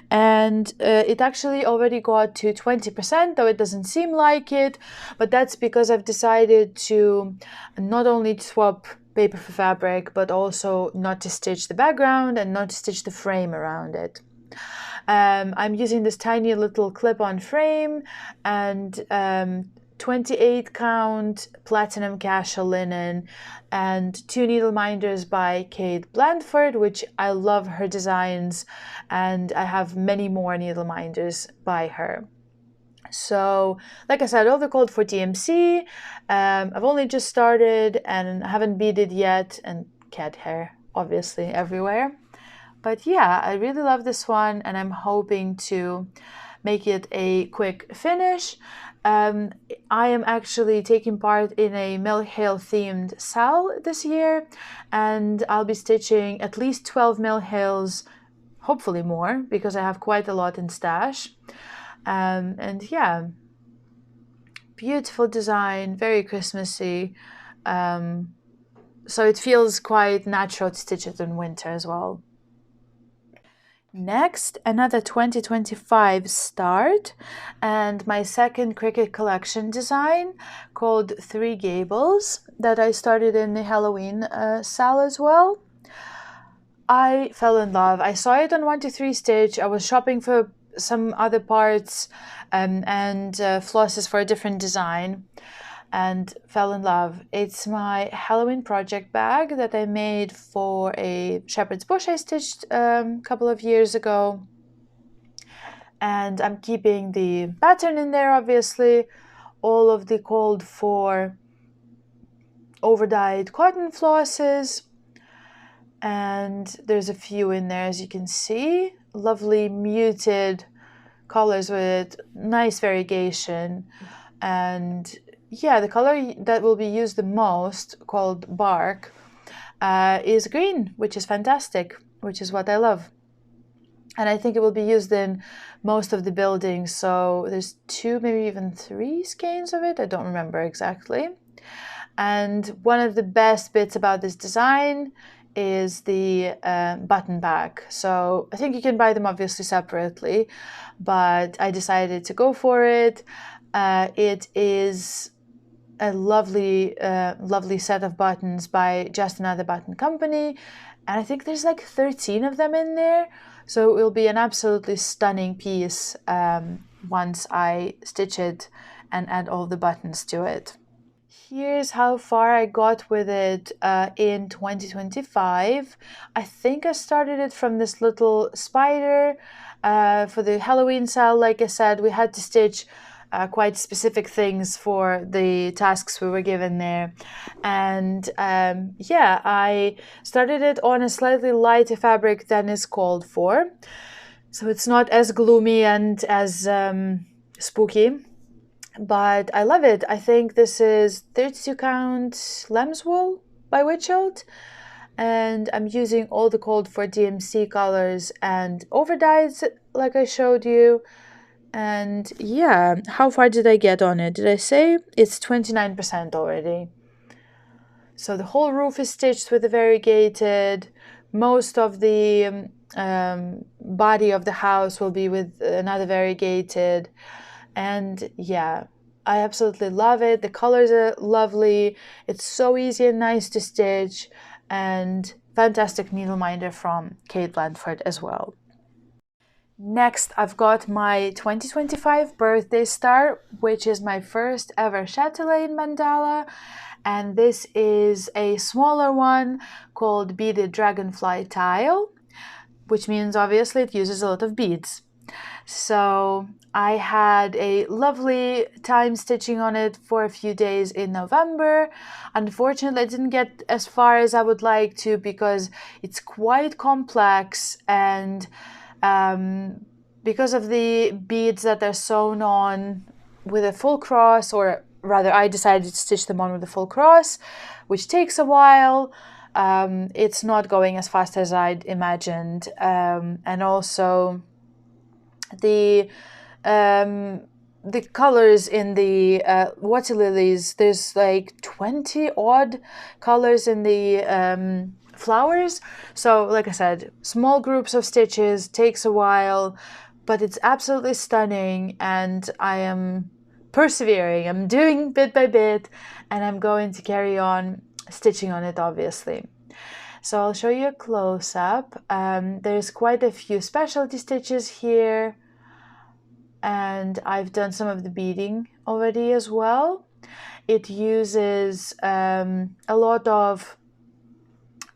and it actually already got to 20%, though it doesn't seem like it, but that's because I've decided to not only swap paper for fabric, but also not to stitch the background and not to stitch the frame around it. I'm using this tiny little clip-on frame and 28 count platinum cassia linen and 2 needle minders by Kate Blandford, which I love her designs, and I have many more needle minders by her. So like I said, all the code for DMC. I've only just started and haven't beaded yet, and cat hair obviously everywhere. But yeah, I really love this one, and I'm hoping to make it a quick finish. I am actually taking part in a Mill Hill themed sal this year, and I'll be stitching at least 12 Mill Hills, hopefully more, because I have quite a lot in stash. And yeah, beautiful design, very Christmassy. So it feels quite natural to stitch it in winter as well. Next, another 2025 start, and my second Cricut collection design called Three Gables that I started in the Halloween sale as well. I fell in love. I saw it on 123 Stitch. I was shopping for some other parts and flosses for a different design, and fell in love. It's my Halloween project bag that I made for a shepherd's bush I stitched a couple of years ago. And I'm keeping the pattern in there, obviously, all of the called for over-dyed cotton flosses, and there's a few in there, as you can see. Lovely muted colors with nice variegation. And yeah, the color that will be used the most, called Bark, is green, which is fantastic, which is what I love. And I think it will be used in most of the buildings. So there's 2, maybe even 3 skeins of it. I don't remember exactly. And one of the best bits about this design is the button back. So I think you can buy them obviously separately, but I decided to go for it. It is a lovely set of buttons by Just Another Button Company, and I think there's like 13 of them in there, so it will be an absolutely stunning piece once I stitch it and add all the buttons to it. Here's how far I got with it in 2025. I think I started it from this little spider for the Halloween sale. Like I said, we had to stitch quite specific things for the tasks we were given there. And yeah, I started it on a slightly lighter fabric than is called for. So it's not as gloomy and as spooky. but I love it. I think this is 32 count lamb's wool by Witchild, and I'm using all the Cold for DMC colors and overdyes like I showed you. And yeah, how far did I get on it? Did I say it's 29% already? So the whole roof is stitched with the variegated. Most of the body of the house will be with another variegated. And yeah, I absolutely love it. The colors are lovely. It's so easy and nice to stitch, and fantastic needle minder from Kate Blandford as well. Next, I've got my 2025 birthday star, which is my first ever chatelaine mandala. And this is a smaller one called Beaded Dragonfly Tile, which means obviously it uses a lot of beads. So I had a lovely time stitching on it for a few days in November. Unfortunately, I didn't get as far as I would like to because it's quite complex, and because of the beads that are sewn on with a full cross, or rather I decided to stitch them on with a full cross, which takes a while. It's not going as fast as I'd imagined, and also the colors in the water lilies, there's like 20 odd colors in the flowers. So like I said, small groups of stitches, takes a while, but it's absolutely stunning, and I am persevering. I'm doing bit by bit, and I'm going to carry on stitching on it, obviously. So I'll show you a close-up. There's quite a few specialty stitches here, and I've done some of the beading already as well. It uses a lot of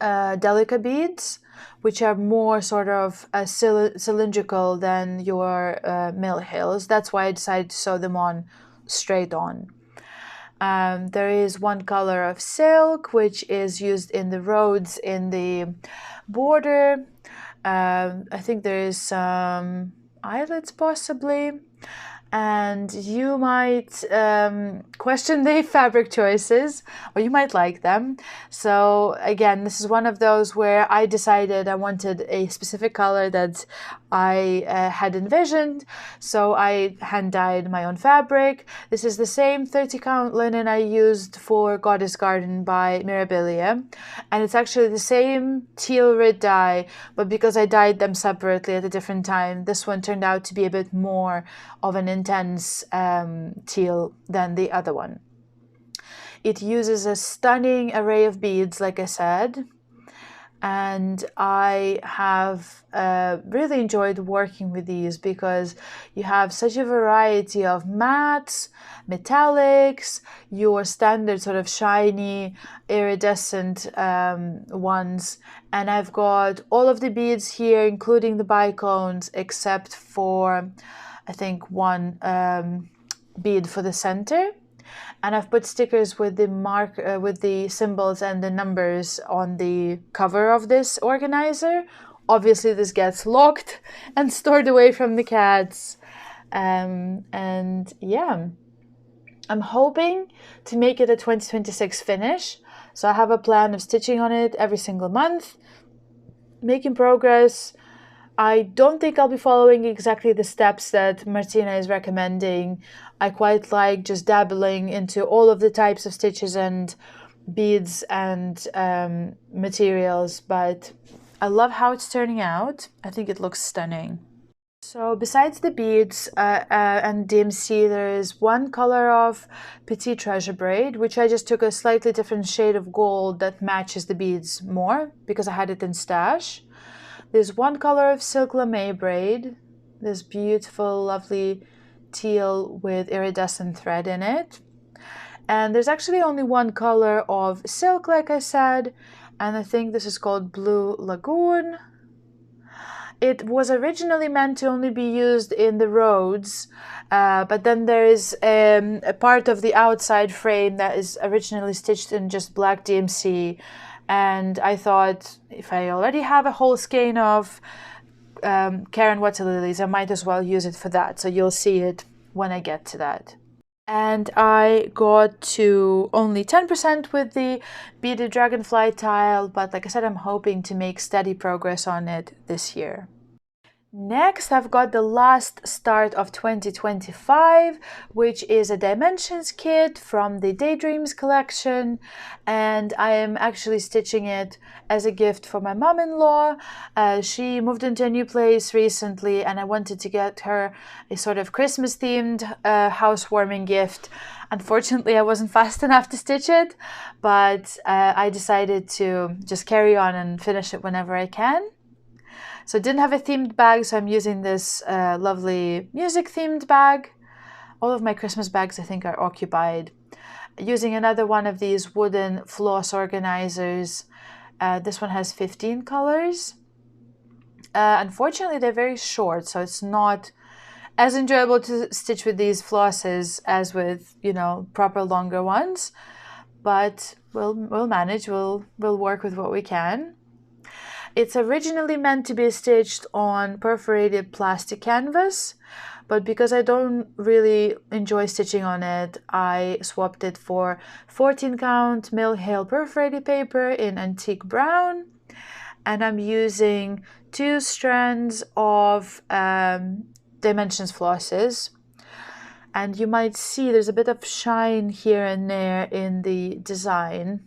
Delica beads, which are more sort of cylindrical than your mill hills. That's why I decided to sew them on straight on. There is one color of silk, which is used in the roads in the border. I think there is some eyelets possibly, and you might question the fabric choices, or you might like them. So again, this is one of those where I decided I wanted a specific color that I had envisioned, so I hand dyed my own fabric. This is the same 30 count linen I used for Goddess Garden by Mirabilia, and it's actually the same teal red dye, but because I dyed them separately at a different time, this one turned out to be a bit more of an intense teal than the other one. It uses a stunning array of beads, like I said, and I have really enjoyed working with these because you have such a variety of mattes, metallics, your standard sort of shiny iridescent ones, and I've got all of the beads here, including the bicones, except for I think one bead for the center. And I've put stickers with the with the symbols and the numbers on the cover of this organizer. Obviously, this gets locked and stored away from the cats. And yeah, I'm hoping to make it a 2026 finish. So I have a plan of stitching on it every single month, making progress. I don't think I'll be following exactly the steps that Martina is recommending. I quite like just dabbling into all of the types of stitches and beads and materials, but I love how it's turning out. I think it looks stunning. So besides the beads and DMC, there is one color of Petite Treasure braid, which I just took a slightly different shade of gold that matches the beads more because I had it in stash. There's one color of Silk Lame braid, this beautiful, lovely teal with iridescent thread in it. And there's actually only one color of silk, like I said, and I think this is called Blue Lagoon. It was originally meant to only be used in the roads, but then there is a part of the outside frame that is originally stitched in just black DMC. And I thought, if I already have a whole skein of Karen water lilies, I might as well use it for that. So you'll see it when I get to that. And I got to only 10% with the beaded dragonfly tile, but like I said, I'm hoping to make steady progress on it this year. Next, I've got the last start of 2025, which is a dimensions kit from the Daydreams collection, and I am actually stitching it as a gift for my mom-in-law. She moved into a new place recently, and I wanted to get her a sort of Christmas-themed housewarming gift. Unfortunately, I wasn't fast enough to stitch it, but I decided to just carry on and finish it whenever I can. So I didn't have a themed bag, so I'm using this lovely music themed bag. All of my Christmas bags, I think, are occupied. Using another one of these wooden floss organizers. This one has 15 colors. Unfortunately, they're very short, so it's not as enjoyable to stitch with these flosses as with, proper longer ones. But we'll manage. We'll work with what we can. It's originally meant to be stitched on perforated plastic canvas, but because I don't really enjoy stitching on it, I swapped it for 14 count Mill Hill perforated paper in antique brown, and I'm using 2 strands of dimensions flosses. And you might see there's a bit of shine here and there in the design.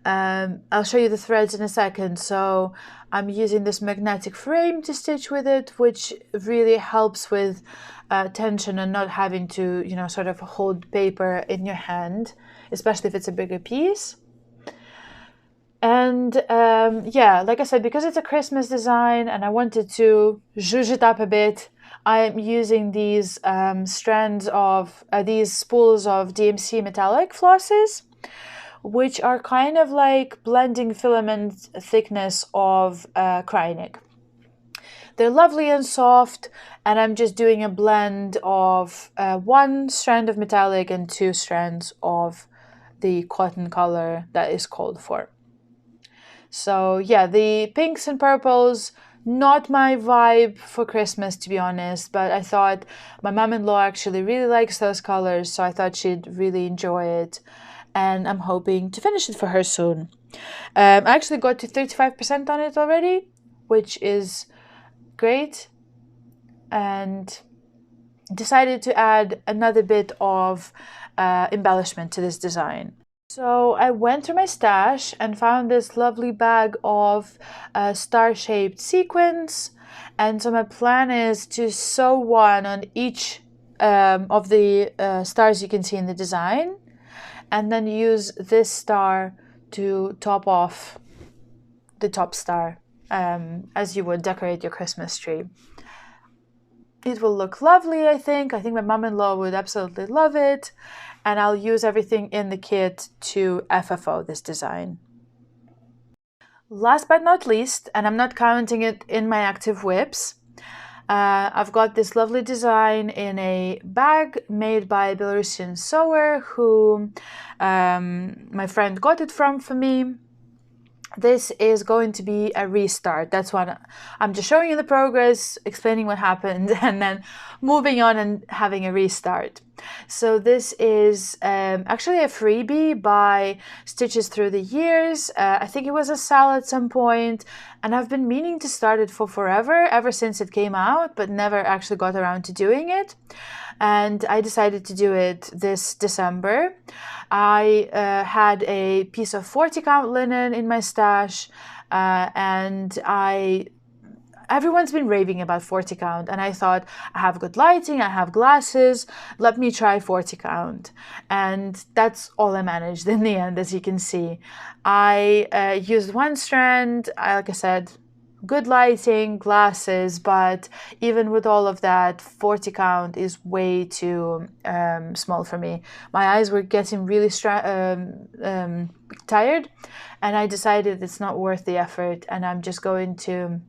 I'll show you the threads in a second. So I'm using this magnetic frame to stitch with it, which really helps with tension and not having to, sort of hold paper in your hand, especially if it's a bigger piece. And yeah, like I said, because it's a Christmas design and I wanted to zhuzh it up a bit, I'm using these strands of these spools of DMC metallic flosses, which are kind of like blending filament thickness of Kreinig. They're lovely and soft, and I'm just doing a blend of 1 strand of metallic and 2 strands of the cotton color that is called for. So yeah, the pinks and purples, not my vibe for Christmas, to be honest, but I thought my mom-in-law actually really likes those colors, so I thought she'd really enjoy it. And I'm hoping to finish it for her soon. I actually got to 35% on it already, which is great, and decided to add another bit of embellishment to this design. So I went through my stash and found this lovely bag of star-shaped sequins, and so my plan is to sew one on each of the stars you can see in the design, and then use this star to top off the top star, as you would decorate your Christmas tree. It will look lovely, I think. I think my mom-in-law would absolutely love it, and I'll use everything in the kit to FFO this design. Last but not least, and I'm not counting it in my active WIPs, I've got this lovely design in a bag made by a Belarusian sewer who my friend got it from for me. This is going to be a restart. That's what I'm just showing you the progress, explaining what happened, and then moving on and having a restart. So this is actually a freebie by Stitches Through the Years. I think it was a sale at some point, and I've been meaning to start it for forever, ever since it came out, but never actually got around to doing it. And I decided to do it this December. I had a piece of 40 count linen in my stash, and everyone's been raving about 40 count, and I thought, I have good lighting, I have glasses, let me try 40 count. And that's all I managed in the end, as you can see. I used 1 strand, like I said, good lighting, glasses, but even with all of that, 40 count is way too small for me. My eyes were getting really tired, and I decided it's not worth the effort, and I'm just going to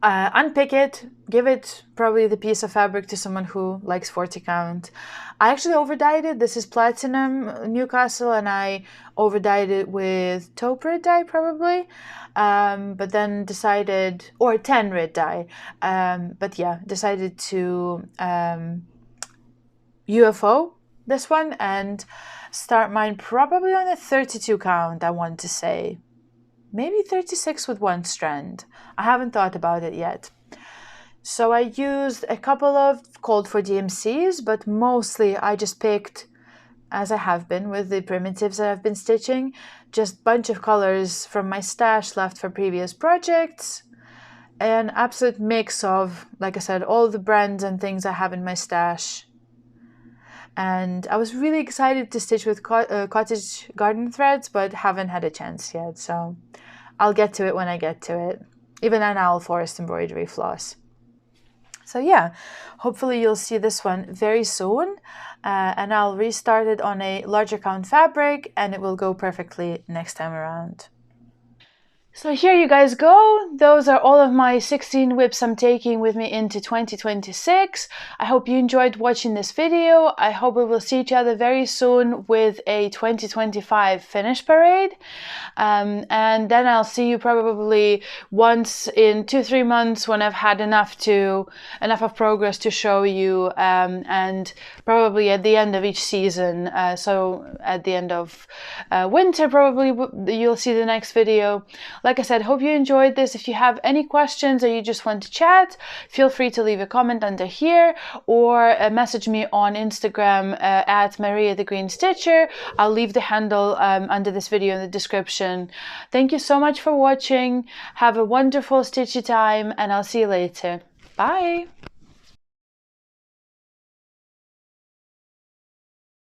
unpick it, give it probably the piece of fabric to someone who likes 40 count. I actually overdyed it. This is Platinum Newcastle, and I overdyed it with taupe red dye probably, but then decided, or 10 red dye, but yeah, decided to UFO, this one, and start mine probably on a 32 count, I want to say. Maybe 36 with one strand. I haven't thought about it yet. So I used a couple of called for DMCs, but mostly I just picked, as I have been with the primitives that I've been stitching, just a bunch of colors from my stash left from previous projects. An absolute mix of, like I said, all the brands and things I have in my stash. And I was really excited to stitch with cottage garden threads, but haven't had a chance yet, so I'll get to it when I get to it. Even an owl forest embroidery floss. So yeah, hopefully you'll see this one very soon, and I'll restart it on a larger count fabric and it will go perfectly next time around. So here you guys go. Those are all of my 16 WIPs I'm taking with me into 2026. I hope you enjoyed watching this video. I hope we will see each other very soon with a 2025 finish parade. And then I'll see you probably once in 2-3 months when I've had enough of progress to show you, and probably at the end of each season. So at the end of winter, probably you'll see the next video. Like I said, hope you enjoyed this. If you have any questions or you just want to chat, feel free to leave a comment under here or message me on Instagram at Maria the Green Stitcher. I'll leave the handle under this video in the description. Thank you so much for watching. Have a wonderful stitchy time and I'll see you later. Bye!